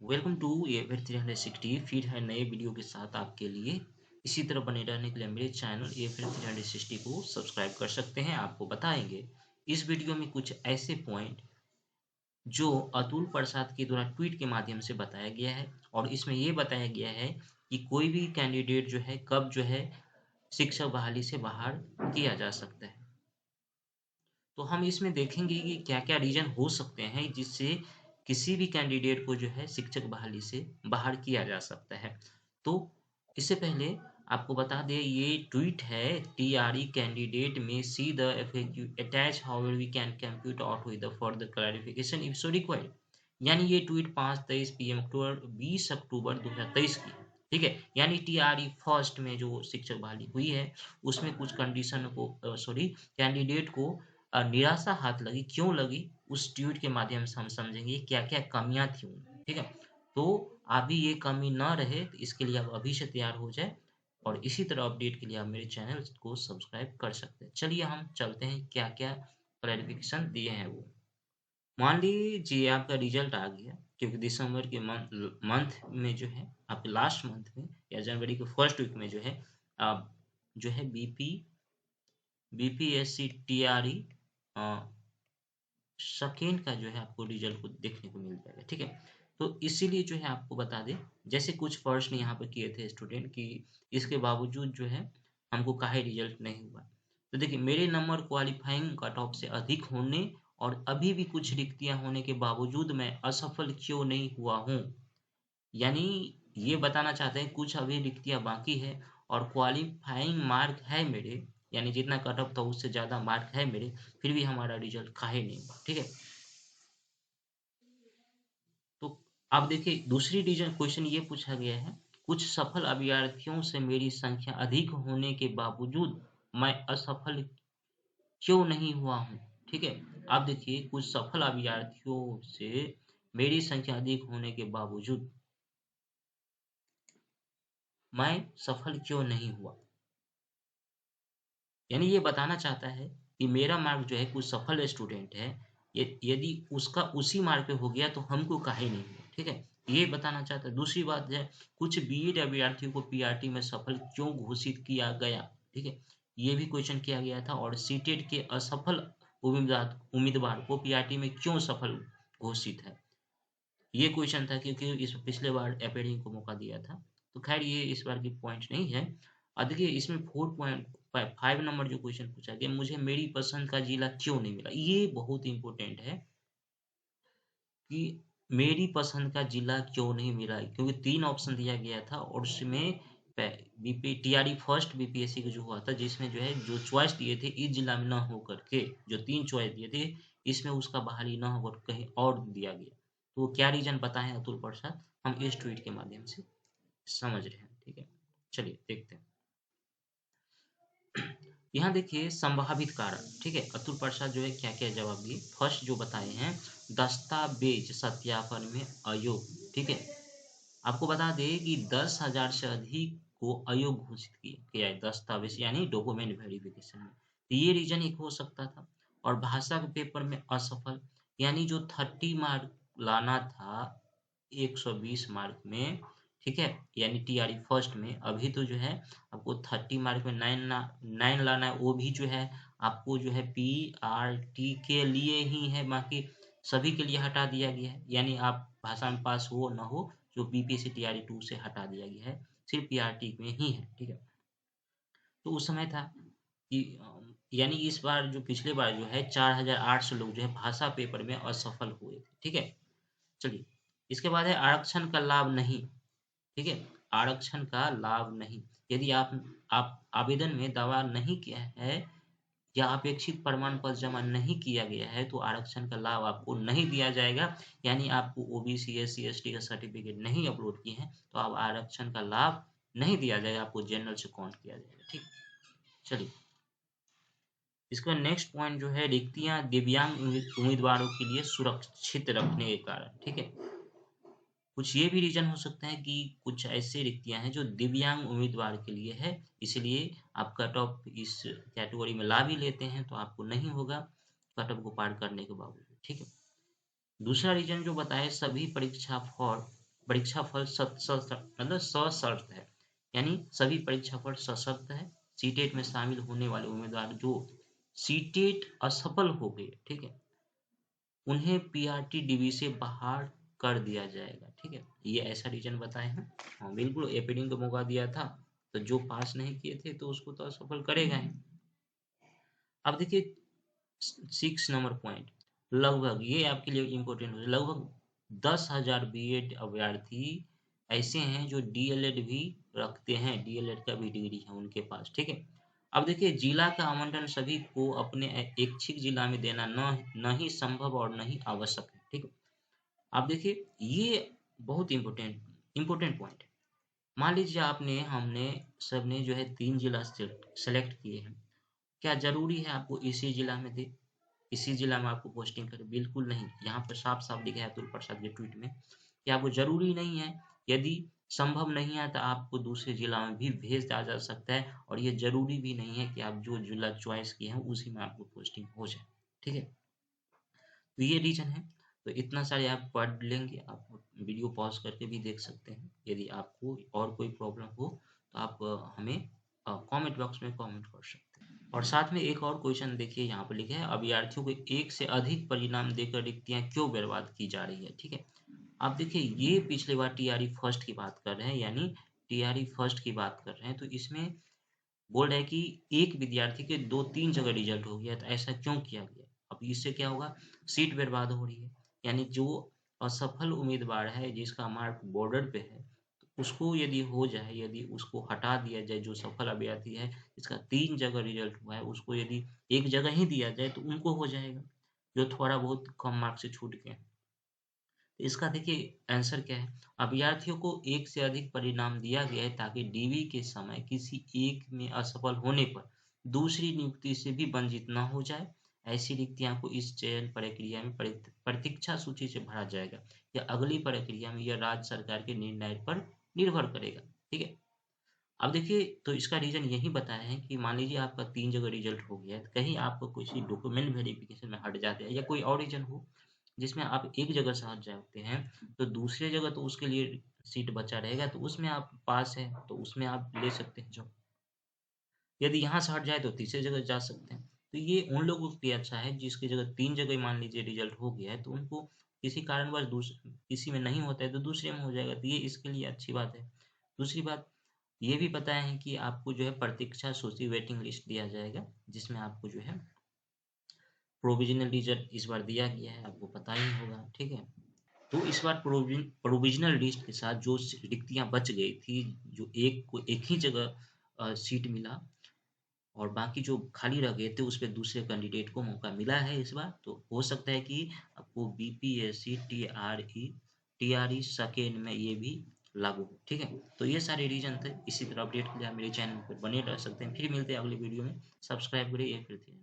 Welcome to ever 360। फिर है नए वीडियो के साथ आपके लिए। इसी तरह बने रहने के लिए मेरे चैनल एवर 360 को सब्सक्राइब कर सकते हैं। आपको बताएंगे इस वीडियो में कुछ ऐसे पॉइंट जो अतुल प्रसाद के द्वारा ट्वीट के माध्यम से बताया गया है, और इसमें ये बताया गया है कि कोई भी कैंडिडेट जो है कब जो है शिक्षक बहाली से बाहर किया जा सकता है। तो हम इसमें देखेंगे कि क्या क्या रीजन हो सकते हैं जिससे किसी भी कैंडिडेट को जो है शिक्षक बहाली से बाहर किया जा सकता है। तो इससे पहले आपको बता दें, ये ट्वीट है टीआरई कैंडिडेट में see the FAQ attach however we can compute out with the further clarification if so required. यानी ये ट्वीट 5:23 पीएम अक्टूबर 20 अक्टूबर 2023 की है। ठीक है, यानी टीआरई फर्स्ट में जो शिक्षक बहाली हुई है उसमें कुछ कंडीशन को कैंडिडेट को निराशा हाथ लगी। क्यों लगी, उस ट्वीट के माध्यम से हम समझेंगे क्या क्या कमियां थी उनमें। ठीक है, तो अभी ये कमी न रहे तो इसके लिए आप अभी से तैयार हो जाए, और इसी तरह अपडेट के लिए आप मेरे चैनल को सब्सक्राइब कर सकते हैं। चलिए हम चलते हैं क्या क्या क्लैरिफिकेशन दिए हैं वो। मान लीजिए आपका रिजल्ट आ गया, क्योंकि दिसंबर के मंथ में जो है आपके लास्ट मंथ में या जनवरी के फर्स्ट वीक में जो है आप जो है बीपीएससी टीआरई सेकेंड का जो है आपको रिजल्ट को देखने को मिल जाएगा। ठीक है, तो इसीलिए जो है आपको बता दें, जैसे कुछ प्रश्न यहाँ पर किए थे स्टूडेंट कि इसके बावजूद जो है हमको काहे रिजल्ट नहीं हुआ। तो देखिए, मेरे नंबर क्वालिफाइंग कट ऑफ से अधिक होने और अभी भी कुछ रिक्तियां होने के बावजूद मैं असफल क्यों नहीं हुआ हूँ। यानी ये बताना चाहते हैं कुछ अभी रिक्तियां बाकी है और क्वालिफाइंग मार्क है मेरे, यानी जितना कट ऑफ था उससे ज्यादा मार्क है मेरे, फिर भी हमारा रिजल्ट काहे नहीं हुआ। ठीक है, तो अब देखिए दूसरी रीजन क्वेश्चन ये पूछा गया है, कुछ सफल अभ्यर्थियों से मेरी संख्या अधिक होने के बावजूद मैं असफल क्यों नहीं हुआ हूँ। ठीक है, आप देखिए कुछ सफल अभ्यर्थियों से मेरी संख्या अधिक होने के बावजूद मैं सफल क्यों नहीं हुआ। यानी ये बताना चाहता है कि मेरा मार्क जो है कुछ सफल स्टूडेंट है, यदि उसका उसी मार्क पे हो गया तो हमको काहे नहीं हुआ। ठीक है, ये बताना चाहता है। दूसरी बात है, कुछ बीएड अभ्यर्थियों को पीआरटी में सफल क्यों घोषित किया गया। ठीक है, ये भी क्वेश्चन किया गया था। और सीटेट के असफल उम्मीदवार को पीआरटी में क्यों सफल घोषित है, ये क्वेश्चन था, क्योंकि इस पिछले बार एपेडिंग को मौका दिया था। तो खैर ये इस बार की पॉइंट नहीं है। अब देखिए इसमें 4.5 नंबर जो क्वेश्चन पूछा गया, मुझे मेरी पसंद का जिला क्यों नहीं मिला। ये बहुत इंपॉर्टेंट है कि मेरी पसंद का जिला क्यों नहीं मिला, क्योंकि 3 ऑप्शन दिया गया था और उसमें टीआरई फर्स्ट बीपीएससी का जो हुआ था, जिसमें जो है जो चॉइस दिए थे इस जिला में न होकर के, जो 3 चॉइस दिए थे इसमें उसका बहाली न होकर कहीं और दिया गया। तो क्या रीजन बताएं अतुल प्रसाद, हम इस ट्वीट के माध्यम से समझ रहे हैं। ठीक है, चलिए देखते हैं। यहाँ देखिए संभावित कारण। ठीक है, अतुल प्रसाद जो है क्या क्या जवाब दिए। फर्स्ट जो बताए हैं, दस्तावेज सत्यापन में अयोग। ठीक है, आपको बता दें कि 10,000 से अधिक को अयोग घोषित किया है दस्तावेज यानी डॉक्यूमेंट वेरिफिकेशन में। तो ये रीजन एक हो सकता था। और भाषा के पेपर में असफल, यानी जो 30 मार्क लाना था 120 मार्क में। ठीक है, यानी टीआरई फर्स्ट में अभी तो जो है आपको 30 मार्क में 9 लाना है, वो भी जो है आपको जो है पीआरटी के लिए ही है, बाकी सभी के लिए हटा दिया गया है। यानी आप भाषा में पास हो ना हो, जो बीपीएससी टीआरई 2 से हटा दिया गया है, सिर्फ पीआरटी में ही है। ठीक है, तो उस समय था कि यानी इस बार जो पिछले बार जो है 4,800 लोग जो है भाषा पेपर में असफल हुए थे। ठीक है, चलिए इसके बाद है आरक्षण का लाभ नहीं। ठीक है, आरक्षण का लाभ नहीं, यदि आप आवेदन में दावा नहीं किया है या अपेक्षित प्रमाण पत्र जमा नहीं किया गया है तो आरक्षण का लाभ आपको नहीं दिया जाएगा। यानी आपको ओबीसी एससी एसटी का सर्टिफिकेट नहीं अपलोड किए हैं तो आप आरक्षण का लाभ नहीं दिया जाएगा, आपको जनरल से काउंट किया जाएगा। ठीक, चलिए इसका नेक्स्ट पॉइंट जो है, रिक्तियां दिव्यांग उम्मीदवारों के लिए सुरक्षित रखने के कारण। ठीक है, कुछ ये भी रीजन हो सकता है कि कुछ ऐसे रिक्तियां हैं जो दिव्यांग उम्मीदवार के लिए है, इसलिए आप कट ऑफ इस कैटेगरी में ला भी लेते हैं तो आपको नहीं होगा कट ऑफ को पार करने के बावजूद। ठीक है, दूसरा रीजन जो बताए, सभी परीक्षा फॉर्म परीक्षा फल मतलब सशर्त है, यानी सभी परीक्षा फल सशर्त है। सीटेट में शामिल होने वाले उम्मीदवार जो सीटेट असफल हो गए, ठीक है, उन्हें पीआरटी डीबी से बाहर कर दिया जाएगा, ठीक है, ये ऐसा रीजन बताए हैं। हाँ बिल्कुल, एपीडिंग का मौका दिया था, तो जो पास नहीं किए थे तो उसको तो असफल करेगा ही। अब देखिए 6 नंबर पॉइंट, लगभग ये आपके लिए इम्पोर्टेंट है, लगभग 10,000 बीएड अभ्यर्थी ऐसे हैं जो डीएलएड भी रखते हैं, डीएलएड का भी डिग्री है उनके पास, ठीक है। अब देखिए जिला का आवंटन सभी को अपने इच्छित जिला में देना न ही संभव और न ही आवश्यक है, ठीक है। आप देखिए ये बहुत इम्पोर्टेंट इम्पोर्टेंट पॉइंट है। मान लीजिए आपने हमने सबने जो है 3 जिला सेलेक्ट किए हैं, क्या जरूरी है आपको इसी जिला में दे, इसी जिला में आपको पोस्टिंग करे? बिल्कुल नहीं। यहाँ पर साफ साफ लिखा है अतुल प्रसाद के ट्वीट में कि आपको जरूरी नहीं है, यदि संभव नहीं है तो आपको दूसरे जिला में भी भेज दिया जा सकता है, और ये जरूरी भी नहीं है कि आप जो जिला चॉइस किए हैं उसी में आपको पोस्टिंग हो जाए, ठीक है। तो ये रीजन है। तो इतना सारे आप पढ़ लेंगे, आप वीडियो पॉज करके भी देख सकते हैं। यदि आपको और कोई प्रॉब्लम हो तो आप हमें कमेंट बॉक्स में कमेंट कर सकते हैं। और साथ में एक और क्वेश्चन देखिए, यहाँ पर लिखा है अभ्यर्थियों को एक से अधिक परिणाम देकर रिक्तियां क्यों बर्बाद की जा रही है, ठीक है। आप देखिए ये पिछले बार टीआरई फर्स्ट की बात कर रहे हैं, यानी टीआरई फर्स्ट की बात कर रहे हैं, तो इसमें बोल रहे हैं कि एक विद्यार्थी के 2-3 जगह रिजल्ट हो गया, तो ऐसा क्यों किया गया? अब इससे क्या होगा, सीट बर्बाद हो रही है, यानी जो असफल उम्मीदवार है जिसका मार्क बॉर्डर पे है, तो उसको यदि हो जाए, यदि उसको हटा दिया जाए, जो सफल अभ्यर्थी है जिसका 3 जगह रिजल्ट हुआ है उसको यदि एक जगह ही दिया जाए तो उनको हो जाएगा, जो थोड़ा बहुत कम मार्क से छूट गए। तो इसका देखिए आंसर क्या है, अभ्यर्थियों को एक से अधिक परिणाम दिया गया है ताकि डीवी के समय किसी एक में असफल होने पर दूसरी नियुक्ति से भी वंचित न हो जाए। ऐसी रिक्तियां को इस चयन प्रक्रिया में प्रतीक्षा सूची से भरा जाएगा या अगली प्रक्रिया में यह राज्य सरकार के निर्णय पर निर्भर करेगा, ठीक है। अब देखिए तो इसका रीजन यही बताया है कि मान लीजिए आपका 3 जगह रिजल्ट हो गया है, तो कहीं आपको किसी डॉक्यूमेंट वेरिफिकेशन में हट जाते हैं या कोई और रीजन हो जिसमें आप एक जगह से हट जाते हैं, तो दूसरे जगह तो उसके लिए सीट बचा रहेगा, तो उसमें आप पास है तो उसमें आप ले सकते हैं जॉब। यदि यहाँ से हट जाए तो तीसरी जगह जा सकते हैं। तो ये उन लोगों के लिए अच्छा है जिसकी जगह 3 जगह मान लीजिए रिजल्ट हो गया है, तो उनको किसी कारणवश किसी में नहीं होता है तो दूसरे में हो जाएगा, तो ये इसके लिए अच्छी बात है। दूसरी बात ये भी पता है कि आपको जो है प्रतीक्षा सूची वेटिंग लिस्ट दिया जाएगा, जिसमें आपको जो है प्रोविजनल रिजल्ट इस बार दिया गया है, आपको पता ही होगा, ठीक है। तो इस बार प्रोविजनल लिस्ट के साथ जो रिक्तियां बच गई थी, जो एक को एक ही जगह सीट मिला और बाकी जो खाली रह गए थे उस पे दूसरे कैंडिडेट को मौका मिला है इस बार, तो हो सकता है कि आपको बीपीएससी टीआरई सेकेंड में ये भी लागू हो, ठीक है। तो ये सारे रीजन थे, इसी तरह अपडेट के लिए आप मेरे चैनल पर बने रह सकते हैं। फिर मिलते हैं अगले वीडियो में, सब्सक्राइब करिए। ये फिर थे